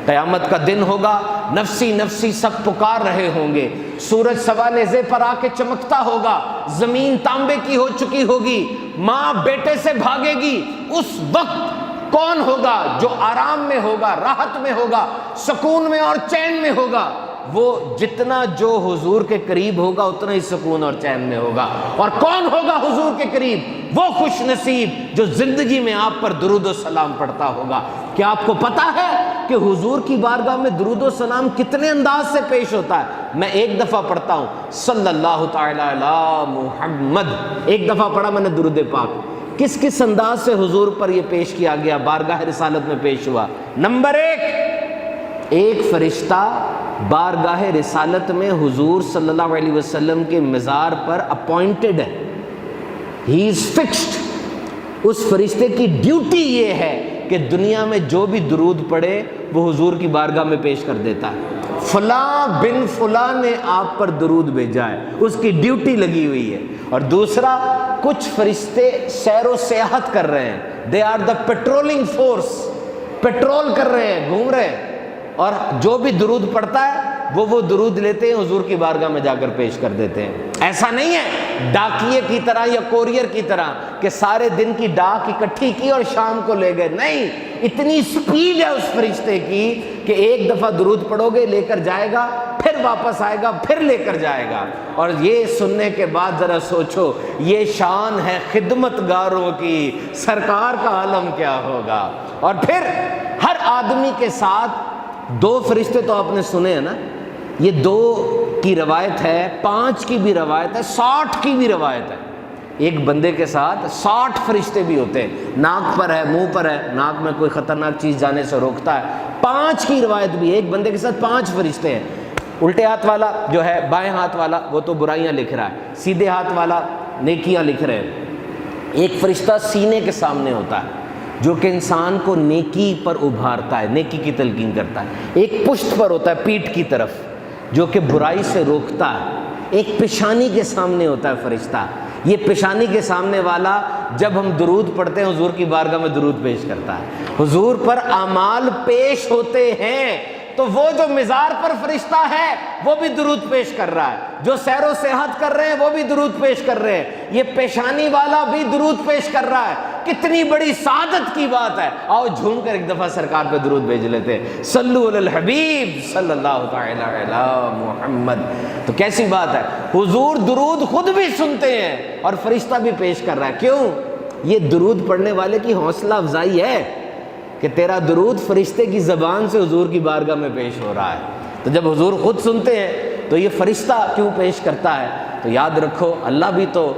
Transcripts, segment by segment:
قیامت کا دن ہوگا، نفسی نفسی سب پکار رہے ہوں گے، سورج سوا نیزے پر آ کے چمکتا ہوگا، زمین تانبے کی ہو چکی ہوگی، ماں بیٹے سے بھاگے گی۔ اس وقت کون ہوگا جو آرام میں ہوگا، راحت میں ہوگا، سکون میں اور چین میں ہوگا؟ وہ جتنا جو حضور کے قریب ہوگا اتنا ہی سکون اور چین میں ہوگا۔ اور کون ہوگا حضور کے قریب؟ وہ خوش نصیب جو زندگی میں آپ پر درود و سلام پڑھتا ہوگا۔ کیا آپ کو پتا ہے کہ حضور کی بارگاہ میں درود و سلام کتنے انداز سے پیش ہوتا ہے؟ میں ایک دفعہ پڑھتا ہوں، صلی اللہ تعالی علی محمد، ایک دفعہ پڑھا میں نے درود پاک۔ کس کس انداز سے حضور پر یہ پیش کیا گیا، بارگاہ رسالت میں پیش ہوا؟ نمبر ایک فرشتہ بارگاہ رسالت میں حضور صلی اللہ علیہ وسلم کے مزار پر اپوائنٹڈ ہے، ہی از فکسڈ۔ اس فرشتے کی ڈیوٹی یہ ہے کہ دنیا میں جو بھی درود پڑھے وہ حضور کی بارگاہ میں پیش کر دیتا ہے۔ فلاں بن فلاں نے آپ پر درود بھیجا ہے، اس کی ڈیوٹی لگی ہوئی ہے۔ اور دوسرا، کچھ فرشتے سیر و سیاحت کر رہے ہیں، they are the patrolling force, patrol کر رہے ہیں، گھوم رہے ہیں، اور جو بھی درود پڑھتا ہے وہ درود لیتے ہیں، حضور کی بارگاہ میں جا کر پیش کر دیتے ہیں۔ ایسا نہیں ہے ڈاکیے کی طرح یا کوریئر کی طرح کہ سارے دن کی ڈاک اکٹھی کی اور شام کو لے گئے، نہیں، اتنی سپیڈ ہے اس فرشتے کی کہ ایک دفعہ درود پڑھو گے لے کر جائے گا، پھر واپس آئے گا، پھر لے کر جائے گا۔ اور یہ سننے کے بعد ذرا سوچو، یہ شان ہے خدمت گاروں کی، سرکار کا عالم کیا ہوگا۔ اور پھر ہر آدمی کے ساتھ دو فرشتے تو آپ نے سنے ہیں نا، یہ 2 کی روایت ہے، 5 کی بھی روایت ہے، 60 کی بھی روایت ہے۔ ایک بندے کے ساتھ 60 فرشتے بھی ہوتے ہیں، ناک پر ہے، منہ پر ہے، ناک میں کوئی خطرناک چیز جانے سے روکتا ہے۔ 5 کی روایت بھی ہے، ایک بندے کے ساتھ 5 فرشتے ہیں۔ الٹے ہاتھ والا جو ہے، بائیں ہاتھ والا، وہ تو برائیاں لکھ رہا ہے، سیدھے ہاتھ والا نیکیاں لکھ رہے ہیں۔ ایک فرشتہ سینے کے سامنے ہوتا ہے جو کہ انسان کو نیکی پر ابھارتا ہے، نیکی کی تلقین کرتا ہے۔ ایک پشت پر ہوتا ہے، پیٹھ کی طرف، جو کہ برائی سے روکتا ہے۔ ایک پیشانی کے سامنے ہوتا ہے فرشتہ، یہ پیشانی کے سامنے والا جب ہم درود پڑھتے ہیں حضور کی بارگاہ میں درود پیش کرتا ہے، حضور پر اعمال پیش ہوتے ہیں تو وہ جو مزار پر فرشتہ ہے وہ بھی درود پیش کر رہا ہے، جو سیر و سیاحت کر رہے ہیں وہ بھی درود پیش کر رہے ہیں، یہ پیشانی والا بھی درود پیش کر رہا ہے۔ کتنی بڑی سعادت کی بات ہے۔ آؤ جھوم کر ایک دفعہ سرکار پہ درود بھیج لیتے ہیں، صلو علی الحبیب صلی اللہ تعالی علی محمد۔ تو کیسی بات ہے، حضور درود خود بھی سنتے ہیں اور فرشتہ بھی پیش کر رہا ہے۔ کیوں؟ یہ درود پڑھنے والے کی حوصلہ افزائی ہے کہ تیرا درود فرشتے کی زبان سے حضور کی بارگاہ میں پیش ہو رہا ہے۔ تو جب حضور خود سنتے ہیں تو یہ فرشتہ کیوں پیش کرتا ہے؟ تو یاد رکھو، اللہ بھی تو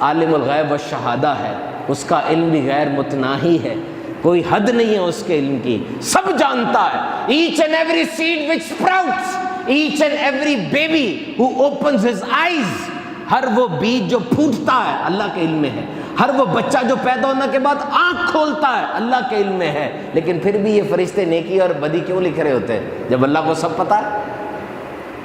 عالم الغیب والشہادہ ہے، اس کا علم بھی غیر متناہی ہے، کوئی حد نہیں ہے اس کے علم کی، سب جانتا ہے۔ Each and every seed which sprouts, each and every baby who opens his eyes، ہر وہ بیج جو پھوٹتا ہے اللہ کے علم میں ہے، ہر وہ بچہ جو پیدا ہونے کے بعد آنکھ کھولتا ہے اللہ کے علم میں ہے۔ لیکن پھر بھی یہ فرشتے نیکی اور بدی کیوں لکھ رہے ہوتے ہیں جب اللہ کو سب پتہ ہے؟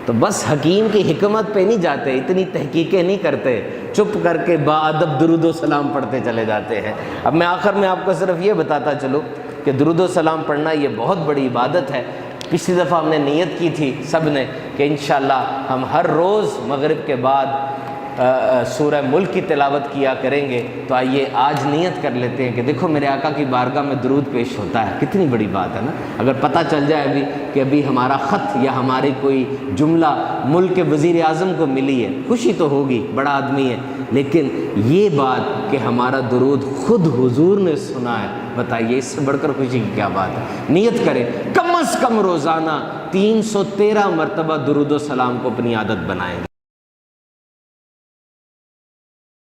تو بس حکیم کی حکمت پہ نہیں جاتے، اتنی تحقیقیں نہیں کرتے، چپ کر کے باادب درود و سلام پڑھتے چلے جاتے ہیں۔ اب میں آخر میں آپ کو صرف یہ بتاتا چلوں کہ درود و سلام پڑھنا یہ بہت بڑی عبادت ہے۔ پچھلی دفعہ ہم نے نیت کی تھی سب نے کہ انشاءاللہ ہم ہر روز مغرب کے بعد سورہ ملک کی تلاوت کیا کریں گے۔ تو آئیے آج نیت کر لیتے ہیں کہ دیکھو میرے آقا کی بارگاہ میں درود پیش ہوتا ہے، کتنی بڑی بات ہے نا۔ اگر پتہ چل جائے ابھی کہ ابھی ہمارا خط یا ہماری کوئی جملہ ملک کے وزیر اعظم کو ملی ہے، خوشی تو ہوگی، بڑا آدمی ہے، لیکن یہ بات کہ ہمارا درود خود حضور نے سنا ہے، بتائیے اس سے بڑھ کر خوشی کی کیا بات ہے۔ نیت کریں کم از کم روزانہ 313 مرتبہ درود و سلام کو اپنی عادت بنائیں۔